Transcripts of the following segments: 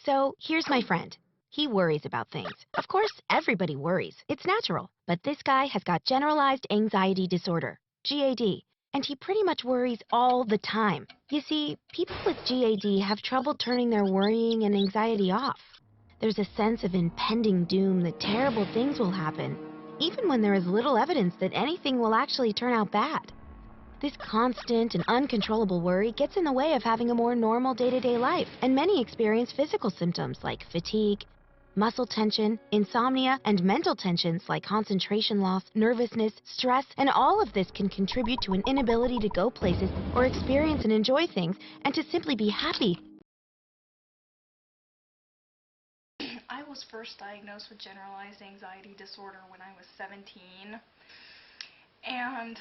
So here's my friend. He worries about things. Of course, everybody worries. It's natural. But this guy has got generalized anxiety disorder, GAD, and he pretty much worries all the time. You see, people with GAD have trouble turning their worrying and anxiety off. There's a sense of impending doom that terrible things will happen, even when there is little evidence that anything will actually turn out bad. This constant and uncontrollable worry gets in the way of having a more normal day-to-day life, and many experience physical symptoms like fatigue, muscle tension, insomnia, and mental tensions like concentration loss, nervousness, stress, and all of this can contribute to an inability to go places or experience and enjoy things, and to simply be happy. I was first diagnosed with generalized anxiety disorder when I was 17, and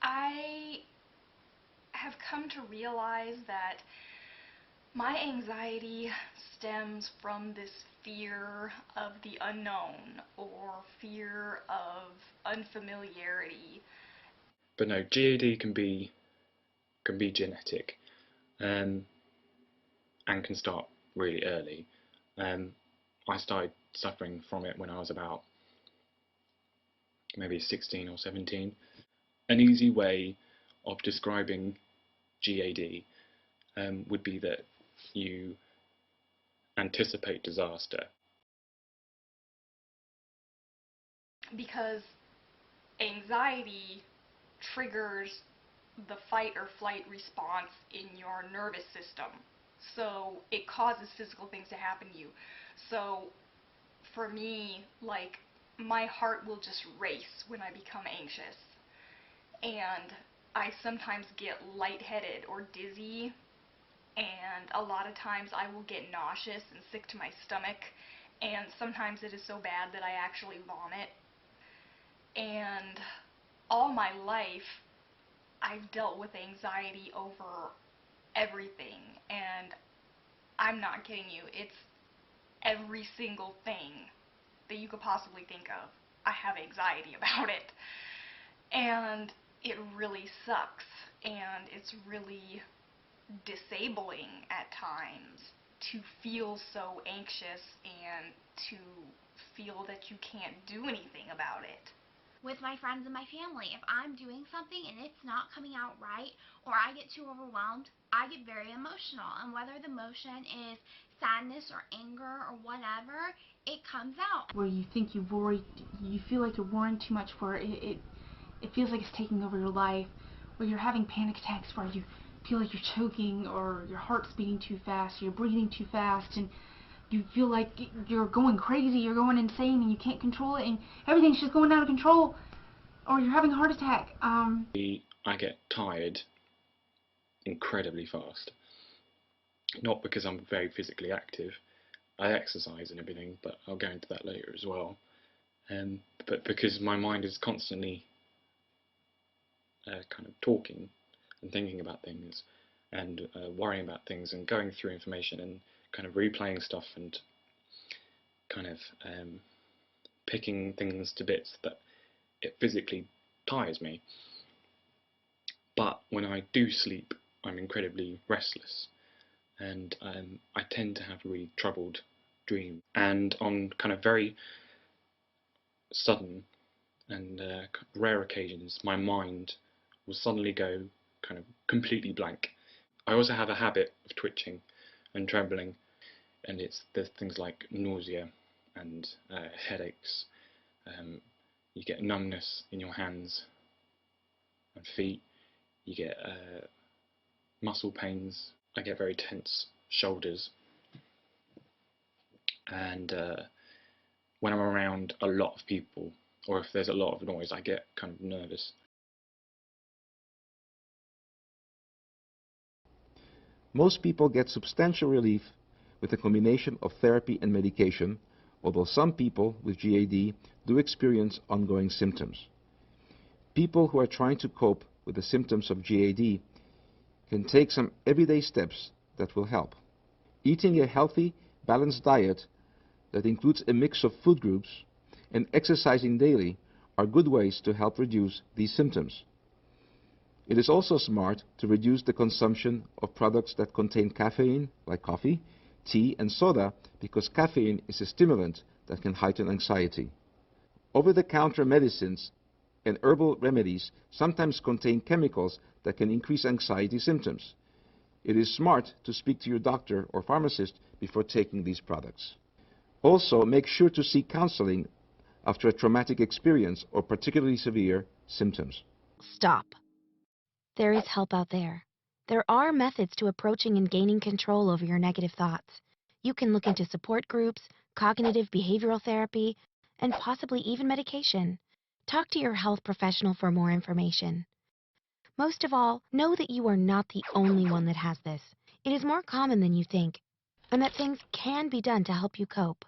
I have come to realize that my anxiety stems from this fear of the unknown or fear of unfamiliarity. But no, GAD can be genetic, and can start really early. I started suffering from it when I was about maybe 16 or 17. An easy way of describing GAD would be that you anticipate disaster. Because anxiety triggers the fight or flight response in your nervous system. So it causes physical things to happen to you. So for me, like, my heart will just race when I become anxious. And I sometimes get lightheaded or dizzy, and a lot of times I will get nauseous and sick to my stomach, and sometimes it is so bad that I actually vomit. And all my life I've dealt with anxiety over everything, and I'm not kidding you, it's every single thing that you could possibly think of. I have anxiety about it, and it really sucks, and it's really disabling at times to feel so anxious and to feel that you can't do anything about it. With my friends and my family, if I'm doing something and it's not coming out right, or I get too overwhelmed, I get very emotional, and whether the emotion is sadness or anger or whatever, it comes out. Where you think you worry, you feel like you're worrying too much, where it feels like it's taking over your life, where you're having panic attacks where you feel like you're choking, or your heart's beating too fast, or you're breathing too fast, and you feel like you're going crazy, you're going insane, and you can't control it, and everything's just going out of control, or you're having a heart attack. I get tired incredibly fast. Not because I'm very physically active. I exercise and everything, but I'll go into that later as well. But because my mind is constantly kind of talking and thinking about things, and worrying about things, and going through information, and kind of replaying stuff, and kind of picking things to bits, that it physically tires me. But when I do sleep, I'm incredibly restless, and I tend to have really troubled dreams. And on kind of very sudden and rare occasions, my mind will suddenly go kind of completely blank. I also have a habit of twitching and trembling, and there's things like nausea and headaches. You get numbness in your hands and feet. You get muscle pains. I get very tense shoulders, and when I'm around a lot of people, or if there's a lot of noise, I get kind of nervous. Most people get substantial relief with a combination of therapy and medication, although some people with GAD do experience ongoing symptoms. People who are trying to cope with the symptoms of GAD can take some everyday steps that will help. Eating a healthy, balanced diet that includes a mix of food groups and exercising daily are good ways to help reduce these symptoms. It is also smart to reduce the consumption of products that contain caffeine, like coffee, tea, and soda, because caffeine is a stimulant that can heighten anxiety. Over-the-counter medicines and herbal remedies sometimes contain chemicals that can increase anxiety symptoms. It is smart to speak to your doctor or pharmacist before taking these products. Also, make sure to seek counseling after a traumatic experience or particularly severe symptoms. Stop. There is help out there. There are methods to approaching and gaining control over your negative thoughts. You can look into support groups, cognitive behavioral therapy, and possibly even medication. Talk to your health professional for more information. Most of all, know that you are not the only one that has this. It is more common than you think, and that things can be done to help you cope.